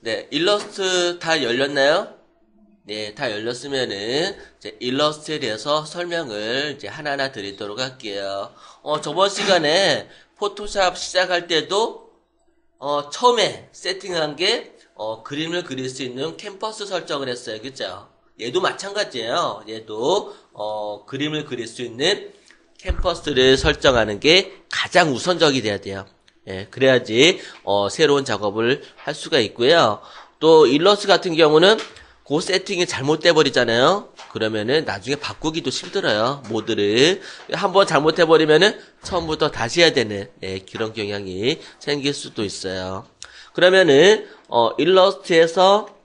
네, 일러스트 다 열렸나요? 네, 다 열렸으면은 이제 일러스트에 대해서 설명을 이제 하나하나 드리도록 할게요. 저번 시간에 포토샵 시작할 때도 처음에 세팅한 게 그림을 그릴 수 있는 캔버스 설정을 했어요. 그죠? 얘도 마찬가지예요. 얘도 그림을 그릴 수 있는 캔버스를 설정하는 게 가장 우선적이 돼야 돼요. 예, 그래야지 새로운 작업을 할 수가 있고요. 또 일러스트 같은 경우는 그 세팅이 잘못돼 버리잖아요. 그러면은 나중에 바꾸기도 힘들어요. 모드를 한번 잘못해 버리면은 처음부터 다시 해야 되는 그런 경향이 생길 수도 있어요. 그러면은 일러스트에서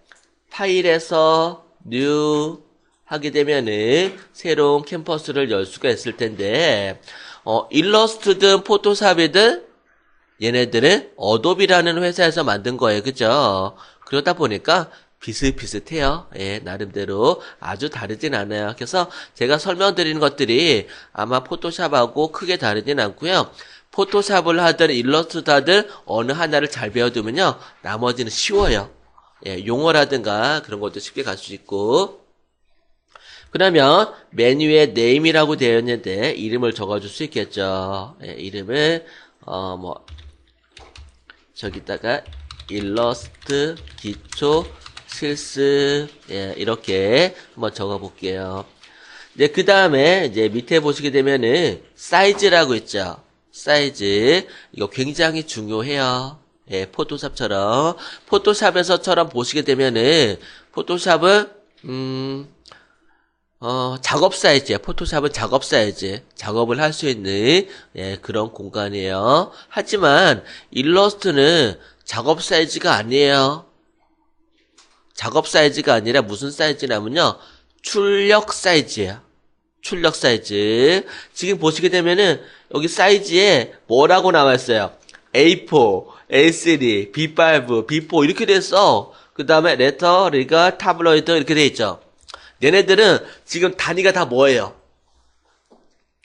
파일에서 뉴 하게 되면은 새로운 캔버스를 열 수가 있을 텐데 일러스트든 포토샵이든 얘네들은 어도비라는 회사에서 만든 거예요. 그죠? 그러다 보니까 비슷비슷해요. 예, 나름대로 아주 다르진 않아요. 그래서 제가 설명드리는 것들이 아마 포토샵하고 크게 다르진 않고요. 포토샵을 하든 일러스트를 하든 어느 하나를 잘 배워두면요. 나머지는 쉬워요. 예, 용어라든가 그런 것도 쉽게 갈 수 있고. 그러면 메뉴에 name이라고 되어 있는데 이름을 적어줄 수 있겠죠. 예, 이름을 저기다가 일러스트 기초 실습 이렇게 한번 적어 볼게요. 이제 그 다음에 이제 밑에 보시게 되면은 사이즈라고 있죠. 사이즈 이거 굉장히 중요해요. 예, 포토샵에서처럼 보시게 되면은 포토샵은 작업 사이즈야. 포토샵은 작업 사이즈. 작업을 할 수 있는, 그런 공간이에요. 하지만, 일러스트는 작업 사이즈가 아니에요. 작업 사이즈가 아니라 무슨 사이즈냐면요. 출력 사이즈예요. 출력 사이즈. 지금 보시게 되면은, 여기 사이즈에 뭐라고 나와 있어요? A4, A3, B5, B4 이렇게 돼서, 그 다음에 레터, 리가, 타블로이드 이렇게 돼 있죠. 얘네들은 지금 단위가 다 뭐예요?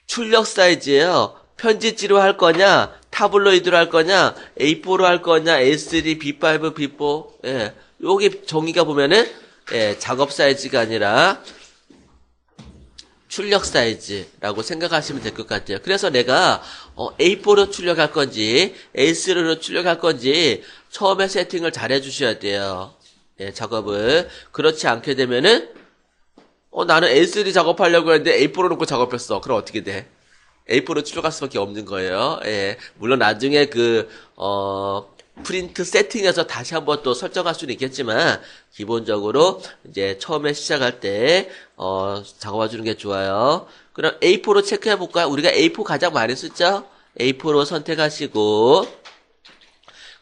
출력 사이즈예요. 편지지로 할 거냐, 타블로이드로 할 거냐, A4로 할 거냐, A3, B5, B4. 예. 여기 정의가 보면은 작업 사이즈가 아니라 출력 사이즈라고 생각하시면 될 것 같아요. 그래서 내가 A4로 출력할 건지 A3로 출력할 건지 처음에 세팅을 잘 해주셔야 돼요. 예, 작업을. 그렇지 않게 되면은 나는 A3 작업하려고 했는데 A4로 놓고 작업했어. 그럼 어떻게 돼? A4로 출력할 수밖에 없는 거예요. 예. 물론 나중에 프린트 세팅해서 다시 한번 또 설정할 수는 있겠지만, 기본적으로 이제 처음에 시작할 때, 작업해 주는 게 좋아요. 그럼 A4로 체크해 볼까요? 우리가 A4 가장 많이 쓰죠? A4로 선택하시고,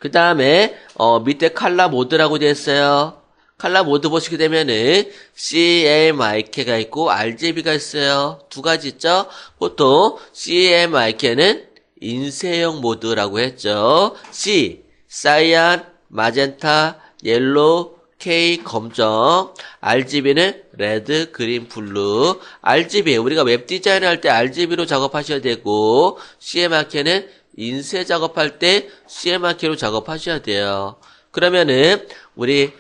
그 다음에, 밑에 컬러 모드라고 되어 있어요. 컬러 모드 보시게 되면은 CMYK가 있고 RGB가 있어요. 두 가지 있죠? 보통 CMYK는 인쇄용 모드라고 했죠. C, 사이안, 마젠타, 옐로우, K, 검정, RGB는 레드, 그린, 블루. RGB, 우리가 웹 디자인 할 때 RGB로 작업하셔야 되고 CMYK는 인쇄 작업할 때 CMYK로 작업하셔야 돼요. 그러면은 우리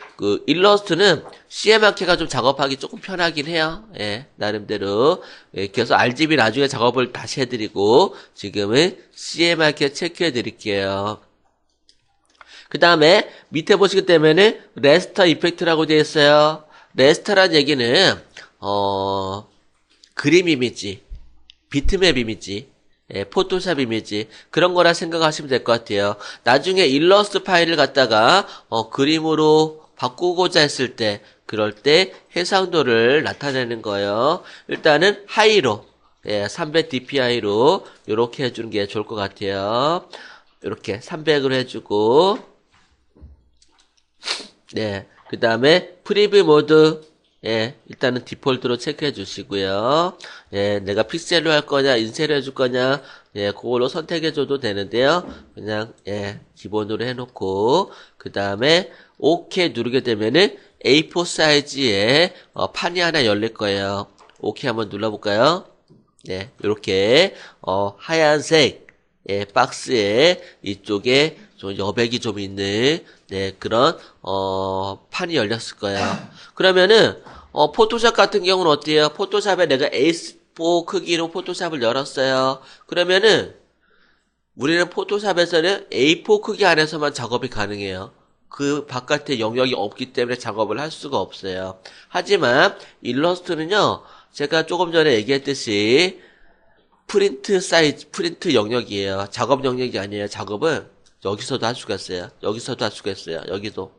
일러스트는 CMYK가 좀 작업하기 조금 편하긴 해요. 예, 나름대로. 예, 그래서 RGB 나중에 작업을 다시 해드리고 지금은 CMYK 체크해 드릴게요. 그 다음에 밑에 보시기 때문에 레스터 이펙트라고 되어 있어요. 레스터란 얘기는 그림 이미지, 비트맵 이미지, 포토샵 이미지 그런 거라 생각하시면 될 것 같아요. 나중에 일러스트 파일을 갖다가 그림으로 바꾸고자 했을 때 그럴 때 해상도를 나타내는 거예요. 일단은 하이로 300 dpi로 이렇게 해주는 게 좋을 것 같아요. 이렇게 300으로 해주고 그 다음에 프리뷰 모드 일단은 디폴트로 체크해 주시고요. 내가 픽셀로 할 거냐, 인쇄로 해줄 거냐, 그걸로 선택해 줘도 되는데요. 그냥, 기본으로 해놓고, 그 다음에, OK 누르게 되면은, A4 사이즈의, 판이 하나 열릴 거예요. OK 한번 눌러볼까요? 요렇게, 하얀색, 박스에, 이쪽에 좀 여백이 좀 있는, 네, 그런, 판이 열렸을 거예요. 그러면은, 포토샵 같은 경우는 어때요? 포토샵에 내가 A4 크기로 포토샵을 열었어요. 그러면은, 우리는 포토샵에서는 A4 크기 안에서만 작업이 가능해요. 그 바깥에 영역이 없기 때문에 작업을 할 수가 없어요. 하지만 일러스트는요, 제가 조금 전에 얘기했듯이 프린트 사이즈, 프린트 영역이에요. 작업 영역이 아니에요. 작업은 여기서도 할 수가 있어요. 여기서도 할 수가 있어요. 여기도.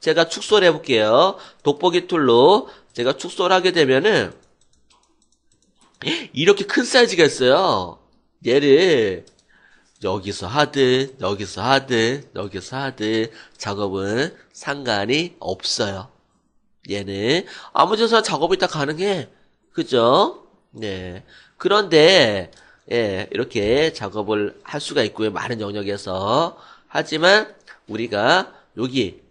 제가 축소를 해볼게요. 돋보기 툴로 제가 축소를 하게 되면은 이렇게 큰 사이즈가 있어요. 얘를 여기서 하든 여기서 하든 여기서 하든 작업은 상관이 없어요. 얘는 아무 데서 작업이 다 가능해. 그죠? 네. 그런데 예, 이렇게 작업을 할 수가 있고요. 많은 영역에서. 하지만 우리가 여기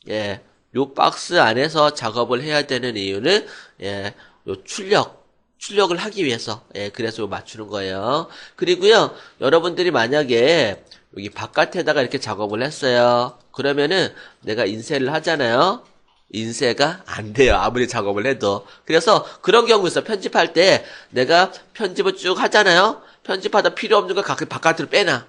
예, 요 박스 안에서 작업을 해야 되는 이유는 예, 요 출력을 하기 위해서 예, 그래서 요 맞추는 거예요. 그리고요, 여러분들이 만약에 여기 바깥에다가 이렇게 작업을 했어요. 그러면은 내가 인쇄를 하잖아요. 인쇄가 안 돼요. 아무리 작업을 해도. 그래서 그런 경우 있어. 편집할 때 내가 편집을 쭉 하잖아요. 편집하다 필요 없는 거 가끔 바깥으로 빼놔.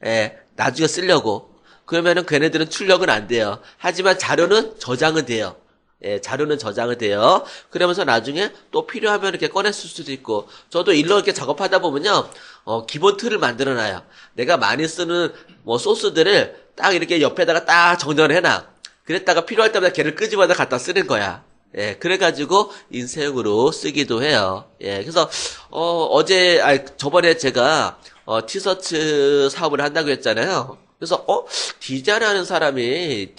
예, 나중에 쓰려고. 그러면은 걔네들은 출력은 안 돼요. 하지만 자료는 저장은 돼요. 예, 자료는 저장은 돼요. 그러면서 나중에 또 필요하면 이렇게 꺼내 쓸 수도 있고. 저도 일러 이렇게 작업하다 보면요, 기본 틀을 만들어 놔요. 내가 많이 쓰는 뭐 소스들을 딱 이렇게 옆에다가 딱 정렬을 해놔. 그랬다가 필요할 때마다 걔를 끄집어다 갖다 쓰는 거야. 예, 그래가지고 인쇄용으로 쓰기도 해요. 예, 그래서, 저번에 제가, 티셔츠 사업을 한다고 했잖아요. 그래서, 디자인하는 사람이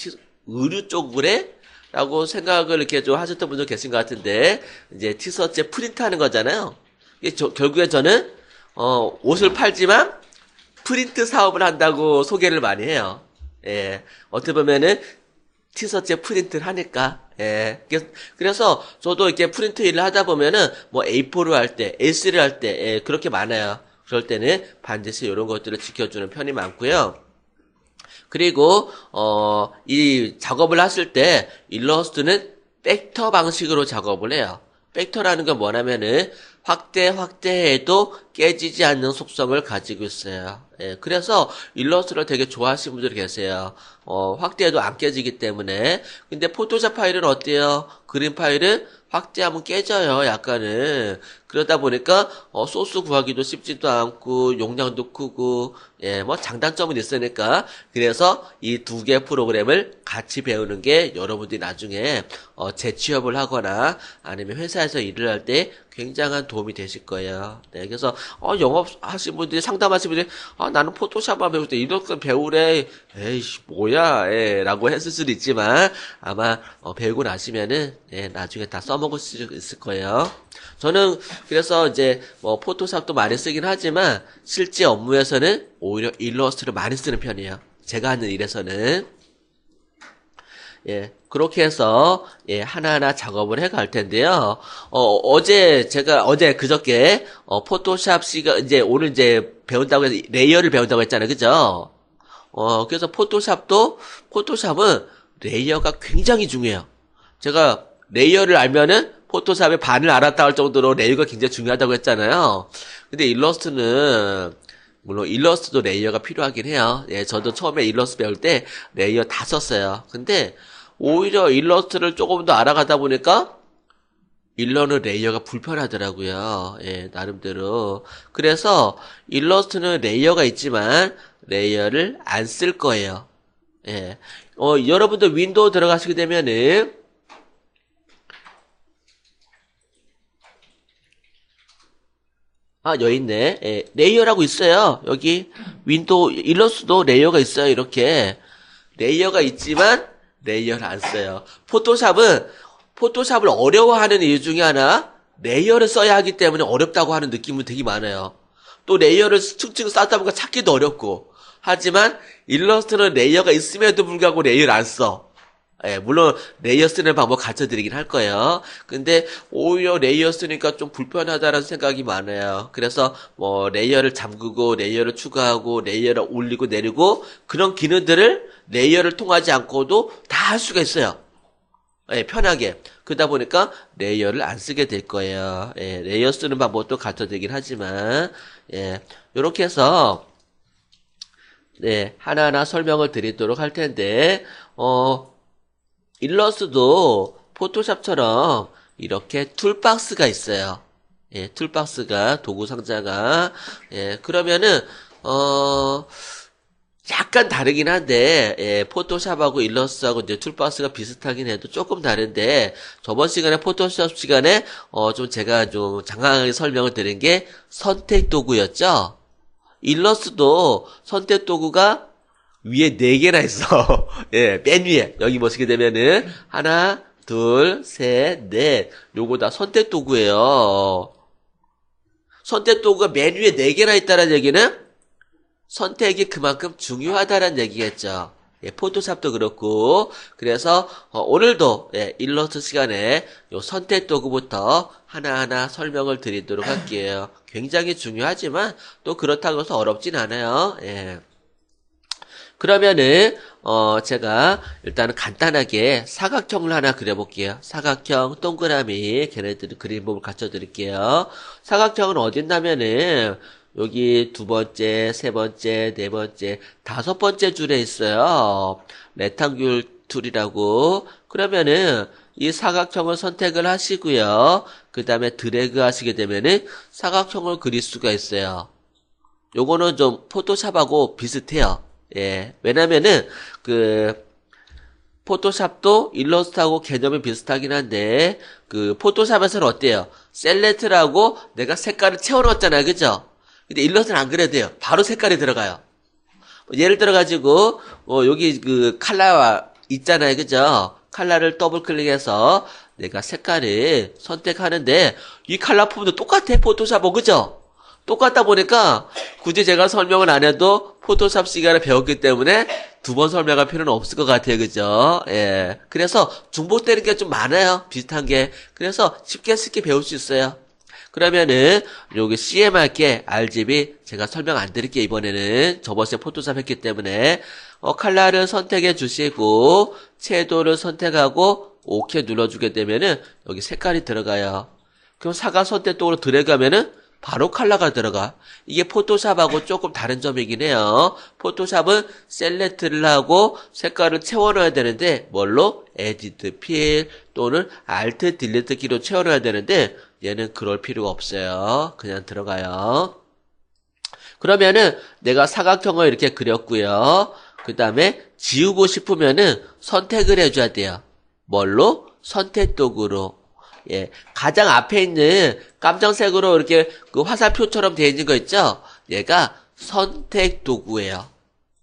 의류 쪽을 해? 라고 생각을 이렇게 좀 하셨던 분들 계신 것 같은데, 이제 티셔츠에 프린트 하는 거잖아요. 결국에 저는, 옷을 팔지만, 프린트 사업을 한다고 소개를 많이 해요. 예, 어떻게 보면은, 티셔츠에 프린트를 하니까, 예. 그래서 저도 이렇게 프린트 일을 하다 보면은, 뭐 A4를 할 때, A3를 할 때, 예, 그렇게 많아요. 그럴 때는 반드시 이런 것들을 지켜주는 편이 많고요. 그리고, 이 작업을 했을 때, 일러스트는 벡터 방식으로 작업을 해요. 벡터라는 건 뭐냐면은, 확대해도 깨지지 않는 속성을 가지고 있어요. 예, 그래서 일러스트를 되게 좋아하시는 분들이 계세요. 확대해도 안 깨지기 때문에. 근데 포토샵 파일은 어때요? 그림 파일은 확대하면 깨져요, 약간은. 그러다 보니까, 소스 구하기도 쉽지도 않고, 용량도 크고, 예, 뭐, 장단점은 있으니까. 그래서 이 두 개 프로그램을 같이 배우는 게 여러분들이 나중에, 재취업을 하거나, 아니면 회사에서 일을 할 때 굉장한 도움이 되실 거예요. 네, 그래서, 영업 하신 분들이, 상담하신 분들이, 나는 포토샵만 배울 때 이렇게 배우래. 에이씨, 뭐야, 예, 라고 했을 수도 있지만, 아마, 배우고 나시면은, 예, 나중에 다 써먹을 수 있을 거예요. 저는, 그래서 이제, 뭐, 포토샵도 많이 쓰긴 하지만, 실제 업무에서는 오히려 일러스트를 많이 쓰는 편이에요. 제가 하는 일에서는. 예, 그렇게 해서, 예, 하나하나 작업을 해 갈 텐데요. 어제 그저께, 포토샵 오늘 이제 배운다고 해서 레이어를 배운다고 했잖아요. 그죠? 그래서 포토샵은 레이어가 굉장히 중요해요. 제가 레이어를 알면은 포토샵의 반을 알았다 할 정도로 레이어가 굉장히 중요하다고 했잖아요. 근데 일러스트는, 물론 일러스트도 레이어가 필요하긴 해요. 예, 저도 처음에 일러스트 배울 때 레이어 다 썼어요. 근데 오히려 일러스트를 조금 더 알아가다 보니까 일러는 레이어가 불편하더라고요. 예, 나름대로. 그래서 일러스트는 레이어가 있지만 레이어를 안 쓸 거예요. 예. 여러분들 윈도우 들어가시게 되면은 여기 있네. 예, 레이어라고 있어요. 여기 윈도우 일러스트도 레이어가 있어요. 이렇게 레이어가 있지만 레이어를 안 써요. 포토샵을 어려워하는 이유 중에 하나, 레이어를 써야 하기 때문에 어렵다고 하는 느낌은 되게 많아요. 또 레이어를 층층 쌓다 보니까 찾기도 어렵고. 하지만 일러스트는 레이어가 있음에도 불구하고 레이어를 안 써. 예, 물론 레이어 쓰는 방법 가르쳐 드리긴 할 거예요. 근데 오히려 레이어 쓰니까 좀 불편하다는 생각이 많아요. 그래서 뭐 레이어를 잠그고 레이어를 추가하고 레이어를 올리고 내리고 그런 기능들을 레이어를 통하지 않고도 다 할 수가 있어요. 예, 편하게. 그러다 보니까 레이어를 안 쓰게 될 거예요. 예, 레이어 쓰는 방법도 가르쳐 드리긴 하지만 예, 요렇게 해서 네, 하나하나 설명을 드리도록 할 텐데 일러스트도 포토샵처럼 이렇게 툴박스가 있어요. 예, 툴박스가 도구 상자가 예, 그러면은 약간 다르긴 한데 예, 포토샵하고 일러스트하고 이제 툴박스가 비슷하긴 해도 조금 다른데 저번 시간에 포토샵 시간에 좀 제가 좀 장황하게 설명을 드린 게 선택 도구였죠. 일러스트도 선택 도구가 위에 4개나 있어. 예, 맨 위에. 여기 보시게 되면은, 하나, 둘, 셋, 넷. 요거 다 선택 도구예요. 선택 도구가 맨 위에 4개나 있다는 얘기는 선택이 그만큼 중요하다는 얘기겠죠. 예, 포토샵도 그렇고. 그래서, 오늘도, 예, 일러스트 시간에 요 선택 도구부터 하나하나 설명을 드리도록 할게요. 굉장히 중요하지만, 또 그렇다고 해서 어렵진 않아요. 예. 그러면은 제가 일단은 간단하게 사각형을 하나 그려볼게요. 사각형, 동그라미 걔네들 그림 법을 가르쳐 드릴게요. 사각형은 어디 있냐면은 여기 2번째, 3번째, 4번째, 5번째 줄에 있어요. 레탕귤 툴이라고. 그러면은 이 사각형을 선택을 하시고요. 그 다음에 드래그 하시게 되면은 사각형을 그릴 수가 있어요. 요거는 좀 포토샵하고 비슷해요. 예, 왜냐면은, 포토샵도 일러스트하고 개념이 비슷하긴 한데, 포토샵에서는 어때요? 셀렉트라고 내가 색깔을 채워넣었잖아요. 그죠? 근데 일러스트는 안 그래도 돼요. 바로 색깔이 들어가요. 예를 들어가지고, 여기 칼라 있잖아요. 그죠? 칼라를 더블 클릭해서 내가 색깔을 선택하는데, 이 칼라 품도 똑같아. 포토샵하고, 그죠? 똑같다 보니까 굳이 제가 설명을 안 해도 포토샵 시간을 배웠기 때문에 2번 설명할 필요는 없을 것 같아요. 그죠? 예. 그래서 중복되는 게 좀 많아요. 비슷한 게. 그래서 쉽게 배울 수 있어요. 그러면은 여기 CM할게 RGB 제가 설명 안 드릴게요. 이번에는 저번 시간에 포토샵 했기 때문에 컬러를 선택해 주시고 채도를 선택하고 OK 눌러주게 되면은 여기 색깔이 들어가요. 그럼 사각 선택도로 들어가면은 바로 컬러가 들어가. 이게 포토샵하고 조금 다른 점이긴 해요. 포토샵은 셀렉트를 하고 색깔을 채워넣어야 되는데 뭘로? 에디트, 필 또는 알트, 딜리트 키로 채워넣어야 되는데 얘는 그럴 필요가 없어요. 그냥 들어가요. 그러면은 내가 사각형을 이렇게 그렸고요. 그 다음에 지우고 싶으면은 선택을 해줘야 돼요. 뭘로? 선택 도구로. 예, 가장 앞에 있는 깜장색으로 이렇게 화살표처럼 되어 있는 거 있죠? 얘가 선택 도구예요.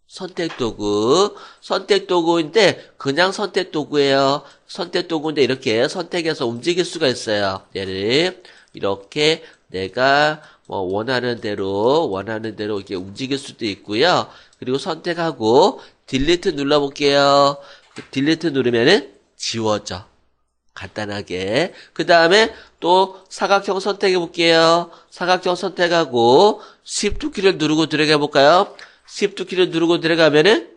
선택 도구. 선택 도구인데 그냥 선택 도구예요. 선택 도구인데 이렇게 선택해서 움직일 수가 있어요. 얘를 이렇게 내가 원하는 대로 이렇게 움직일 수도 있고요. 그리고 선택하고 딜리트 눌러볼게요. 딜리트 누르면은 지워져. 간단하게. 그 다음에 또 사각형 선택해 볼게요. 사각형 선택하고 Shift 키를 누르고 들어가 볼까요? Shift 키를 누르고 들어가면은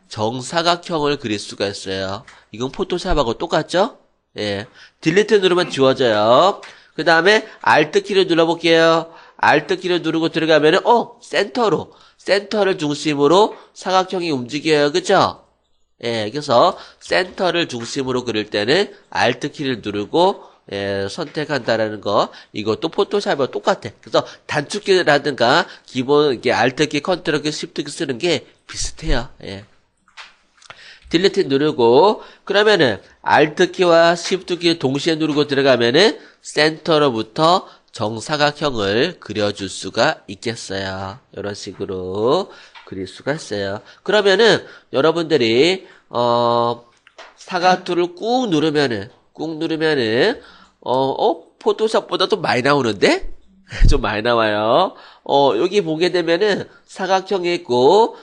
정사각형을 그릴 수가 있어요. 이건 포토샵하고 똑같죠? 예. 딜리트 누르면 지워져요. 그 다음에 Alt 키를 눌러볼게요. Alt 키를 누르고 들어가면은 센터를 중심으로 사각형이 움직여요. 그죠? 예, 그래서 센터를 중심으로 그릴 때는 Alt 키를 누르고 선택한다라는 거. 이것도 포토샵과 똑같아. 그래서 단축키라든가 기본 이게 Alt 키, 컨트롤 키, Shift 키 쓰는 게 비슷해요. 예. 딜리트 누르고 그러면은 Alt 키와 Shift 키 동시에 누르고 들어가면은 센터로부터 정사각형을 그려줄 수가 있겠어요. 이런 식으로 그릴 수가 있어요. 그러면은 여러분들이 사각툴을 꾹 누르면은 포토샵보다 좀 많이 나오는데? 좀 많이 나와요. 여기 보게 되면은 사각형이 있고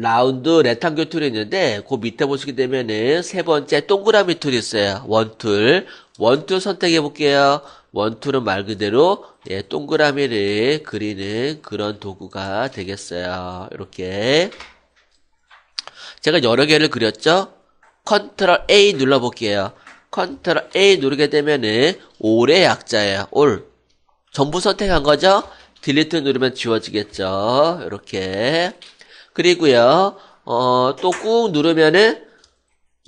라운드 레탕글 툴이 있는데 그 밑에 보시게 되면은 세 번째 동그라미 툴이 있어요. 원툴. 원툴 선택해 볼게요. 원툴은 말 그대로 예, 동그라미를 그리는 그런 도구가 되겠어요. 이렇게 제가 여러 개를 그렸죠. 컨트롤 A 눌러볼게요. 컨트롤 A 누르게 되면은 올의 약자예요. 올. 전부 선택한 거죠? 딜리트 누르면 지워지겠죠. 이렇게. 그리고요, 또 꾹 누르면은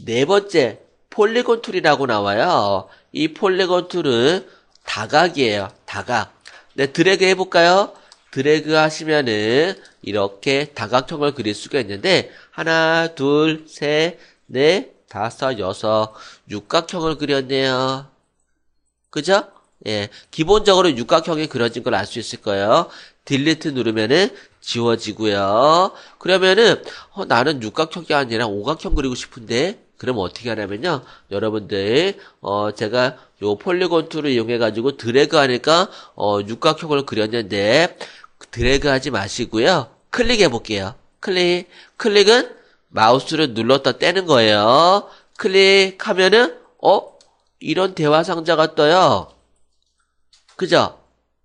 네 번째 폴리곤 툴이라고 나와요. 이 폴리곤 툴은 다각이에요. 다각. 네, 드래그 해볼까요? 드래그 하시면은 이렇게 다각형을 그릴 수가 있는데 하나, 둘, 셋, 넷, 다섯, 여섯, 육각형을 그렸네요. 그죠? 예, 기본적으로 육각형이 그려진 걸 알 수 있을 거예요. 딜리트 누르면은 지워지고요. 그러면은 나는 육각형이 아니라 오각형 그리고 싶은데 그러면 어떻게 하냐면요. 여러분들 제가 요 폴리곤 툴을 이용해 가지고 드래그 하니까 육각형을 그렸는데 드래그 하지 마시고요. 클릭해 볼게요. 클릭은 마우스를 눌렀다 떼는 거예요. 클릭하면은 이런 대화 상자가 떠요. 그죠?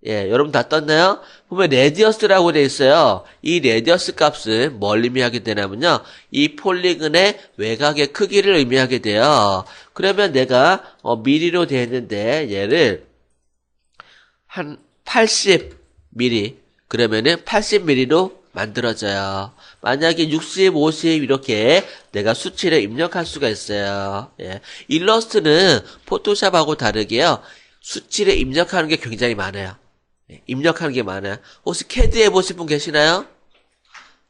예, 여러분 다 떴나요? 보면 레디어스라고 돼 있어요. 이 레디어스 값은 뭘 의미하게 되냐면요. 이 폴리곤의 외곽의 크기를 의미하게 돼요. 그러면 내가 미리로 되어 있는데 얘를 한 80mm 그러면은 80mm로 만들어져요. 만약에 60, 50 이렇게 내가 수치를 입력할 수가 있어요. 예. 일러스트는 포토샵하고 다르게요. 수치를 입력하는 게 굉장히 많아요. 입력하는 게 많아요. 혹시 CAD 해보신 분 계시나요?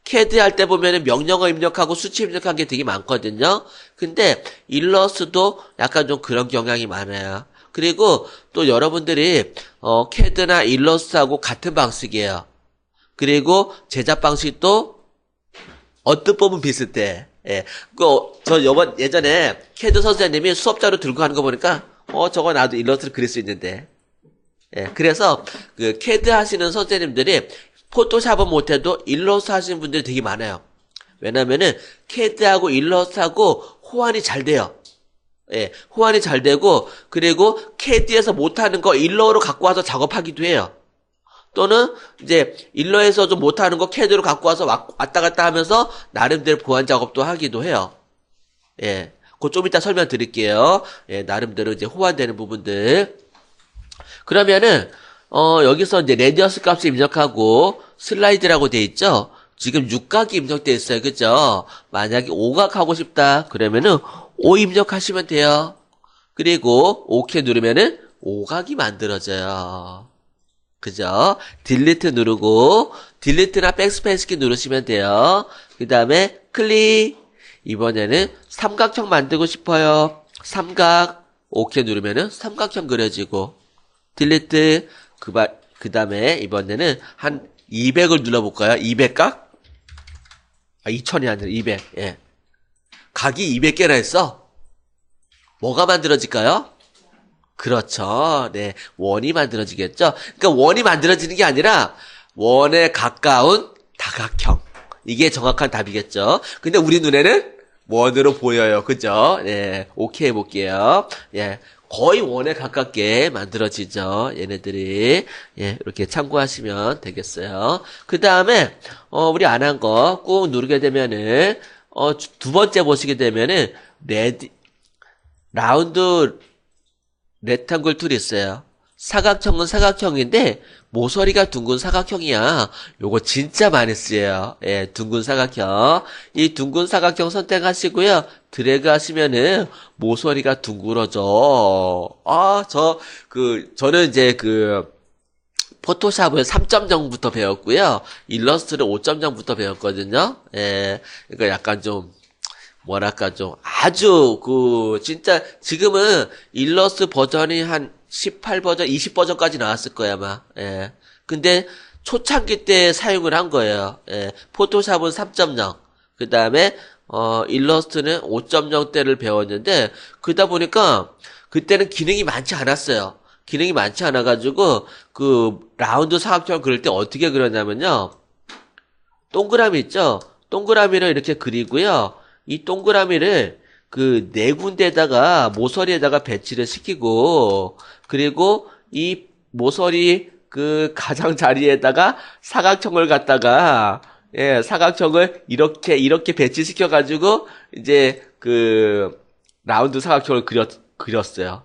CAD 할 때 보면은 명령어 입력하고 수치 입력하는 게 되게 많거든요. 근데 일러스트도 약간 좀 그런 경향이 많아요. 그리고 또 여러분들이 CAD나 일러스트하고 같은 방식이에요. 그리고 제작 방식도 어떤 부분 비슷해. 예. 저 예전에 CAD 선생님이 수업자료 들고 가는 거 보니까 저거 나도 일러스트를 그릴 수 있는데. 예, 그래서 그 CAD 하시는 선생님들이 포토샵은 못해도 일러스트 하시는 분들이 되게 많아요. 왜냐면은 CAD하고 일러스트하고 호환이 잘 돼요. 예, 호환이 잘 되고 그리고 CAD에서 못하는 거 일러로 갖고 와서 작업하기도 해요. 또는 이제 일러에서 좀 못하는 거 CAD로 갖고 와서 왔다 갔다 하면서 나름대로 보완 작업도 하기도 해요. 예, 그거 좀 이따 설명드릴게요. 예, 나름대로 이제 호환되는 부분들. 그러면은 여기서 이제 레디어스 값을 입력하고 슬라이드라고 돼 있죠. 지금 육각이 입력돼 있어요. 그죠? 만약에 오각 하고 싶다 그러면은 5 입력하시면 돼요. 그리고 OK 누르면은 오각이 만들어져요. 그죠? 딜리트 누르고 딜리트나 백스페이스 키 누르시면 돼요. 그 다음에 클릭. 이번에는 삼각형 만들고 싶어요. 삼각. OK 누르면은 삼각형 그려지고 딜리트. 그 다음에 이번에는 한 200을 눌러볼까요? 200각? 2000이 아니라 200. 예. 각이 200개나 했어. 뭐가 만들어질까요? 그렇죠. 네. 원이 만들어지겠죠? 그러니까 원이 만들어지는 게 아니라 원에 가까운 다각형. 이게 정확한 답이겠죠? 근데 우리 눈에는 원으로 보여요. 그죠? 네. 오케이 해볼게요. 예. 거의 원에 가깝게 만들어지죠. 얘네들이. 예. 이렇게 참고하시면 되겠어요. 그 다음에, 우리 안 한 거 꾹 누르게 되면은, 두 번째 보시게 되면은, 라운드 렉탱글 툴이 있어요. 사각형은 사각형인데 모서리가 둥근 사각형이야. 요거 진짜 많이 쓰여요. 예, 둥근 사각형. 이 둥근 사각형 선택하시고요. 드래그 하시면은 모서리가 둥그러져. 저는 이제 포토샵을 3.0부터 배웠고요. 일러스트를 5.0부터 배웠거든요. 예, 그러니까 약간 좀 뭐랄까 좀 아주 진짜 지금은 일러스트 버전이 한 18버전, 20버전까지 나왔을 거야 아마. 예. 근데 초창기 때 사용을 한 거예요. 예. 포토샵은 3.0. 그다음에 일러스트는 5.0 때를 배웠는데 그러다 보니까 그때는 기능이 많지 않았어요. 기능이 많지 않아 가지고 라운드 사각형 그릴 때 어떻게 그렸냐면요. 동그라미 있죠? 동그라미를 이렇게 그리고요. 이 동그라미를 그 네 군데에다가 모서리에다가 배치를 시키고 그리고 이 모서리 그 가장자리에다가 사각형을 갖다가 사각형을 이렇게 배치시켜 가지고 이제 그 라운드 사각형을 그렸어요.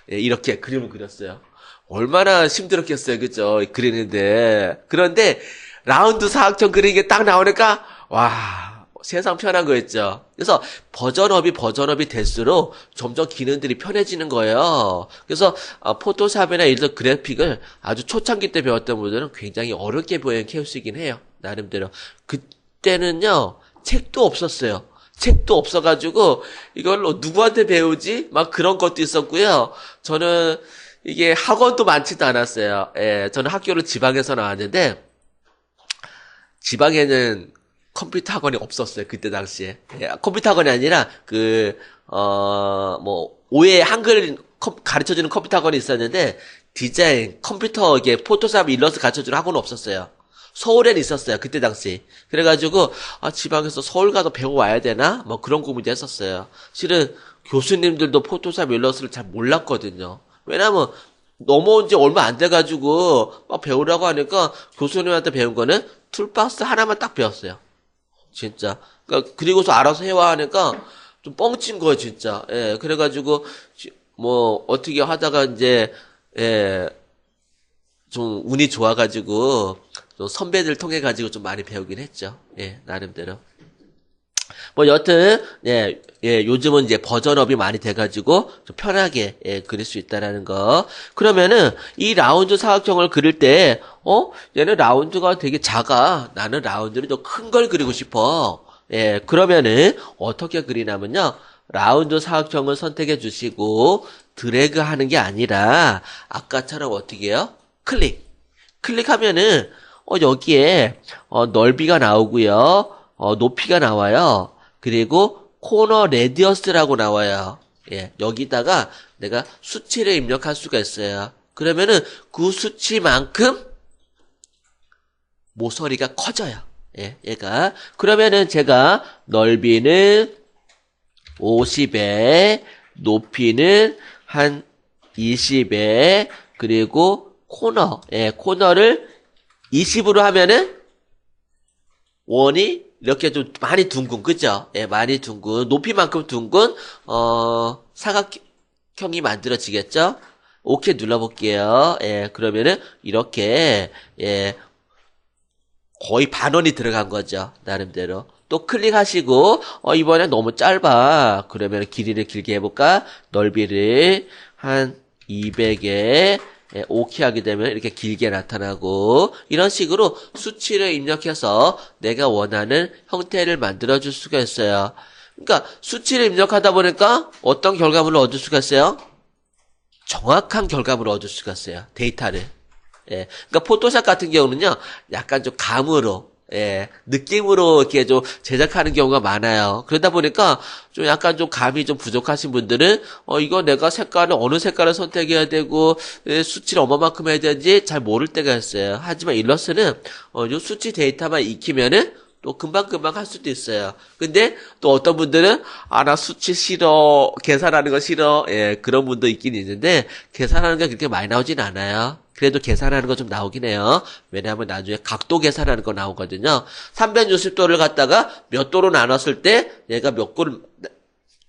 이렇게 그림을 그렸어요. 얼마나 힘들었겠어요. 그죠? 그리는데. 그런데 라운드 사각형 그리는 게 딱 나오니까 와, 세상 편한 거였죠. 그래서 버전업이 될수록 점점 기능들이 편해지는 거예요. 그래서 포토샵이나 이런 그래픽을 아주 초창기 때 배웠던 분들은 굉장히 어렵게 보이는 케이스이긴 해요. 나름대로. 그때는요. 책도 없었어요. 책도 없어가지고 이걸로 누구한테 배우지? 막 그런 것도 있었고요. 저는 이게 학원도 많지도 않았어요. 저는 학교를 지방에서 나왔는데 지방에는 컴퓨터 학원이 없었어요. 그때 당시에. 컴퓨터 학원이 아니라 오해 한글 가르쳐주는 컴퓨터 학원이 있었는데 디자인, 컴퓨터, 이게 포토샵, 일러스트 가르쳐주는 학원은 없었어요. 서울에는 있었어요. 그때 당시. 그래가지고 지방에서 서울 가서 배워와야 되나? 뭐 그런 고민도 했었어요. 실은 교수님들도 포토샵 일러스트를 잘 몰랐거든요. 왜냐면 넘어온 지 얼마 안 돼가지고 막 배우라고 하니까 교수님한테 배운 거는 툴박스 하나만 딱 배웠어요. 진짜. 그리고서 알아서 해와 하니까 좀 뻥친 거예요, 진짜. 그래가지고 뭐 어떻게 하다가 이제 좀 운이 좋아가지고 또 선배들 통해 가지고 좀 많이 배우긴 했죠. 나름대로. 뭐 여튼 요즘은 이제 버전업이 많이 돼가지고 좀 편하게 그릴 수 있다라는 거. 그러면은 이 라운드 사각형을 그릴 때 얘는 라운드가 되게 작아. 나는 라운드를 더 큰 걸 그리고 싶어. 그러면은 어떻게 그리냐면요. 라운드 사각형을 선택해 주시고 드래그 하는 게 아니라 아까처럼 어떻게 해요? 클릭하면은 여기에 넓이가 나오고요. 높이가 나와요. 그리고 코너 레디어스라고 나와요. 여기다가 내가 수치를 입력할 수가 있어요. 그러면은 그 수치만큼 모서리가 커져요. 얘가. 그러면은 제가 넓이는 50에 높이는 한 20에 그리고 코너를 20으로 하면은 원이 이렇게 좀 많이 둥근, 그죠? 많이 둥근, 높이만큼 둥근, 사각형이 만들어지겠죠? 오케이 눌러볼게요. 그러면은, 이렇게, 거의 반원이 들어간 거죠. 나름대로. 또 클릭하시고, 이번엔 너무 짧아. 그러면 길이를 길게 해볼까? 넓이를 한 200에, 오케이 하게 되면 이렇게 길게 나타나고 이런 식으로 수치를 입력해서 내가 원하는 형태를 만들어줄 수가 있어요. 그러니까 수치를 입력하다 보니까 어떤 결과물을 얻을 수가 있어요? 정확한 결과물을 얻을 수가 있어요. 데이터를. 그러니까 포토샵 같은 경우는요, 약간 좀 감으로, 느낌으로 이렇게 좀 제작하는 경우가 많아요. 그러다 보니까 좀 약간 좀 감이 좀 부족하신 분들은, 이거 내가 어느 색깔을 선택해야 되고, 수치를 얼마만큼 해야 되는지 잘 모를 때가 있어요. 하지만 일러스트는, 요 수치 데이터만 익히면은, 또 금방금방 할 수도 있어요. 근데 또 어떤 분들은 나 수치 싫어, 계산하는 거 싫어, 그런 분도 있긴 있는데 계산하는 게 그렇게 많이 나오진 않아요. 그래도 계산하는 거 좀 나오긴 해요. 왜냐하면 나중에 각도 계산하는 거 나오거든요. 360도를 갖다가 몇 도로 나눴을 때 얘가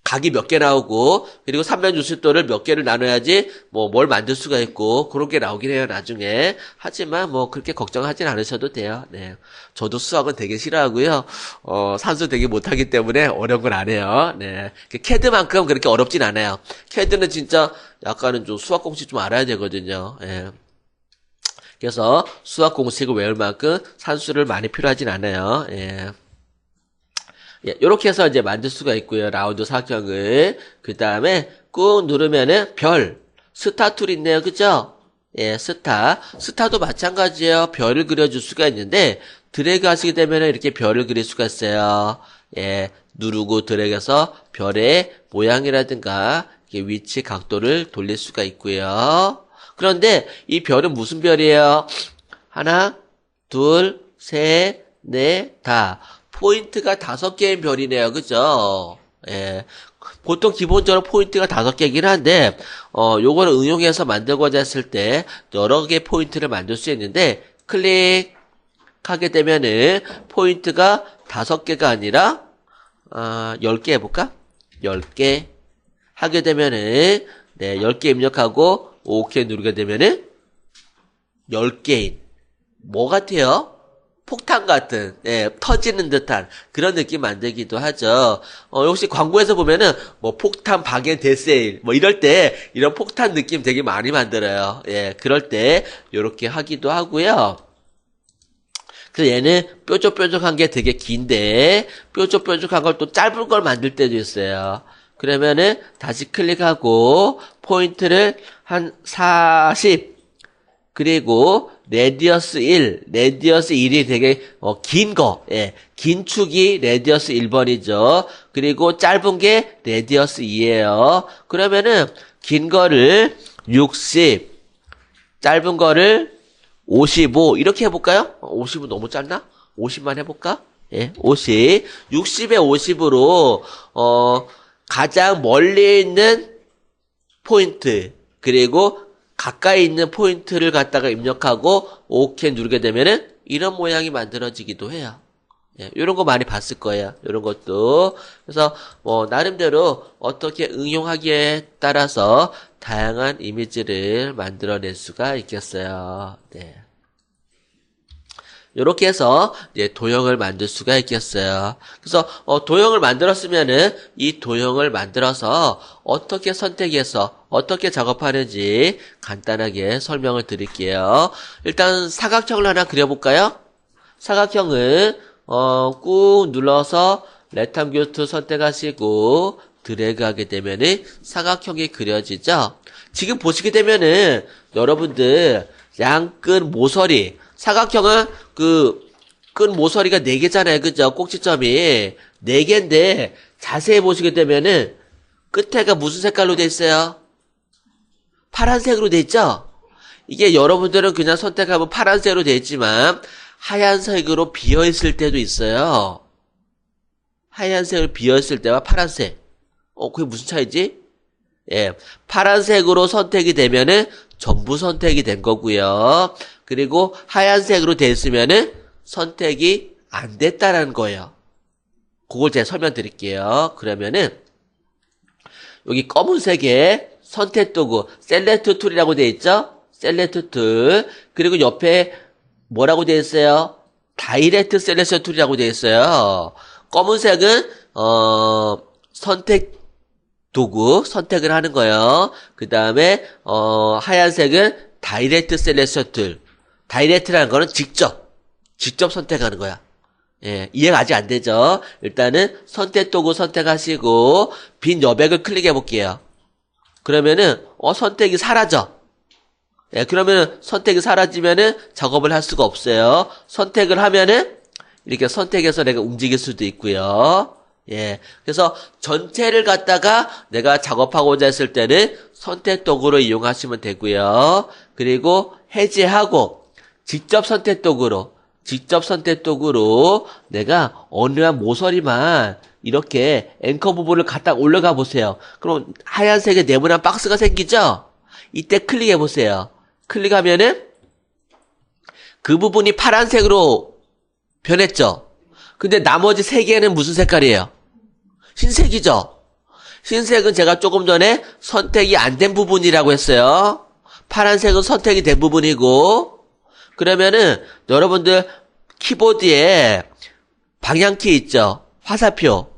각이 몇 개 나오고 그리고 360도를 몇 개를 나눠야지 뭘 만들 수가 있고 그런 게 나오긴 해요. 나중에. 하지만 그렇게 걱정하진 않으셔도 돼요. 네. 저도 수학은 되게 싫어하고요. 산수 되게 못하기 때문에 어려운 건 안 해요. 네. 캐드만큼 그렇게 어렵진 않아요. 캐드는 진짜 약간은 좀 수학 공식 좀 알아야 되거든요. 그래서 수학 공식을 외울 만큼 산수를 많이 필요하진 않아요. 요렇게 해서 이제 만들 수가 있고요. 라운드 사각형을. 그 다음에 꾹 누르면은 스타 툴 있네요. 그죠? 스타도 마찬가지예요. 별을 그려줄 수가 있는데 드래그 하시게 되면은 이렇게 별을 그릴 수가 있어요. 누르고 드래그해서 별의 모양이라든가 위치 각도를 돌릴 수가 있고요. 그런데 이 별은 무슨 별이에요? 하나, 둘, 셋, 넷, 다. 포인트가 5개인 별이네요. 그죠? 예. 보통 기본적으로 포인트가 5개이긴 한데, 요거를 응용해서 만들고자 했을 때, 여러 개 포인트를 만들 수 있는데, 클릭하게 되면은, 포인트가 5개가 아니라, 10개 해볼까? 10개. 하게 되면은, 네, 10개 입력하고, OK 누르게 되면은, 10개인. 뭐 같아요? 폭탄 같은, 예, 터지는 듯한 그런 느낌 만들기도 하죠. 역시 광고에서 보면은, 뭐, 폭탄 박앤 대세일, 뭐, 이럴 때, 이런 폭탄 느낌 되게 많이 만들어요. 예, 그럴 때, 요렇게 하기도 하고요. 그래서 얘는 뾰족뾰족한 게 되게 긴데, 뾰족뾰족한 걸 또 짧은 걸 만들 때도 있어요. 그러면은, 다시 클릭하고, 포인트를 한 40, 그리고 레디어스 1이 되게 긴 거, 예, 긴 축이 레디어스 1번이죠. 그리고 짧은 게 레디어스 2예요. 그러면은 긴 거를 60, 짧은 거를 55 이렇게 해볼까요? 50은 너무 짧나? 50만 해볼까? 예, 50, 60에 50으로 가장 멀리 있는 포인트 그리고 가까이 있는 포인트를 갖다가 입력하고 OK 누르게 되면은 이런 모양이 만들어지기도 해요. 예, 이런 거 많이 봤을 거예요. 이런 것도. 그래서 뭐 나름대로 어떻게 응용하기에 따라서 다양한 이미지를 만들어낼 수가 있겠어요. 네. 요렇게 해서 이제 도형을 만들 수가 있겠어요. 그래서 도형을 만들었으면은 이 도형을 만들어서 어떻게 선택해서 어떻게 작업하는지 간단하게 설명을 드릴게요. 일단 사각형을 하나 그려볼까요? 사각형은 꾹 눌러서 렉탄귤 선택하시고 드래그 하게 되면은 사각형이 그려지죠. 지금 보시게 되면은 여러분들 양끝 모서리 사각형은 끝 모서리가 4개잖아요. 그죠? 꼭지점이 4개인데 자세히 보시게 되면은 끝에가 무슨 색깔로 돼 있어요? 파란색으로 돼 있죠? 이게 여러분들은 그냥 선택하면 파란색으로 돼 있지만 하얀색으로 비어 있을 때도 있어요. 하얀색으로 비어 있을 때와 파란색. 그게 무슨 차이지? 예. 파란색으로 선택이 되면은 전부 선택이 된 거고요. 그리고 하얀색으로 돼 있으면은 선택이 안 됐다라는 거예요. 그걸 제가 설명드릴게요. 그러면은 여기 검은색에 선택 도구 셀렉트 툴이라고 돼 있죠? 셀렉트 툴. 그리고 옆에 뭐라고 돼 있어요? 다이렉트 셀렉션 툴이라고 돼 있어요. 검은색은 선택 도구 선택을 하는 거예요. 그 다음에 하얀색은 다이렉트 셀렉션 툴. 다이렉트라는 거는 직접 선택하는 거야. 예, 이해가 아직 안 되죠? 일단은 선택 도구 선택하시고 빈 여백을 클릭해 볼게요. 그러면은 선택이 사라져. 예, 그러면은 선택이 사라지면은 작업을 할 수가 없어요. 선택을 하면은 이렇게 선택해서 내가 움직일 수도 있고요. 예, 그래서 전체를 갖다가 내가 작업하고자 했을 때는 선택 도구로 이용하시면 되고요. 그리고 해제하고 직접 선택 도구로 내가 어느 한 모서리만 이렇게 앵커 부분을 갖다 올려가 보세요. 그럼 하얀색의 네모난 박스가 생기죠? 이때 클릭해 보세요. 클릭하면은 그 부분이 파란색으로 변했죠? 근데 나머지 3개는 무슨 색깔이에요? 흰색이죠? 흰색은 제가 조금 전에 선택이 안 된 부분이라고 했어요. 파란색은 선택이 된 부분이고, 그러면은 여러분들 키보드에 방향키 있죠? 화살표.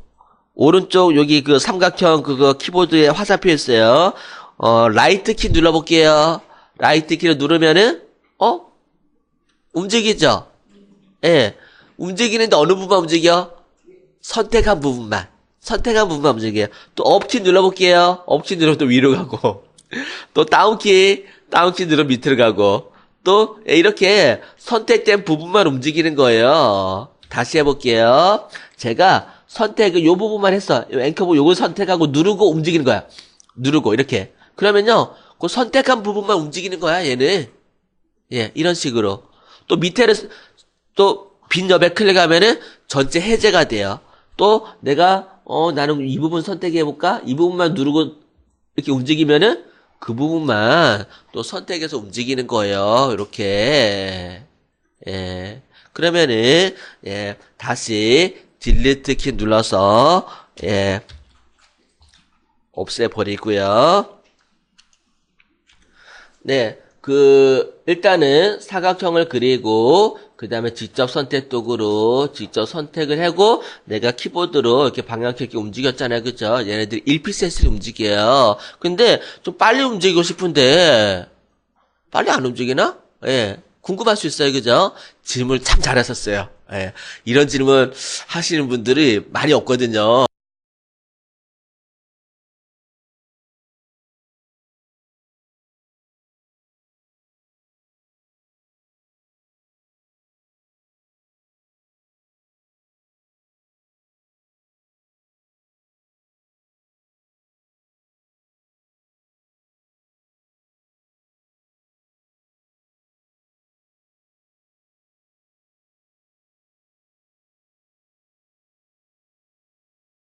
오른쪽 여기 그 삼각형 그거 키보드에 화살표 있어요. 라이트 키 눌러볼게요. 라이트 키를 누르면은 움직이죠? 예. 움직이는데 어느 부분만 움직여? 선택한 부분만 움직여요. 또 업키 눌러볼게요. 업키 누르면 또 위로 가고, 또 다운키 누르면 밑으로 가고, 또 이렇게 선택된 부분만 움직이는 거예요. 다시 해볼게요. 제가 선택을 요 부분만 했어. 요 앵커 부분 요걸 선택하고 누르고 움직이는 거야. 누르고 이렇게. 그러면요, 그 선택한 부분만 움직이는 거야. 얘는. 예, 이런 식으로. 또 밑에를 또 빈 옆에 클릭하면은 전체 해제가 돼요. 또 내가 나는 이 부분 선택해볼까? 이 부분만 누르고 이렇게 움직이면은 그 부분만 또 선택해서 움직이는 거예요. 이렇게. 예. 그러면은 다시 딜리트 키 눌러서 없애버리고요. 네. 일단은 사각형을 그리고, 그 다음에 직접 선택 도구로 직접 선택을 하고, 내가 키보드로 이렇게 방향키 이렇게 움직였잖아요. 그죠? 얘네들이 1피셋으로 움직여요. 근데 좀 빨리 움직이고 싶은데, 빨리 안 움직이나? 예. 궁금할 수 있어요. 그죠? 질문 참 잘하셨어요. 예. 이런 질문 하시는 분들이 많이 없거든요.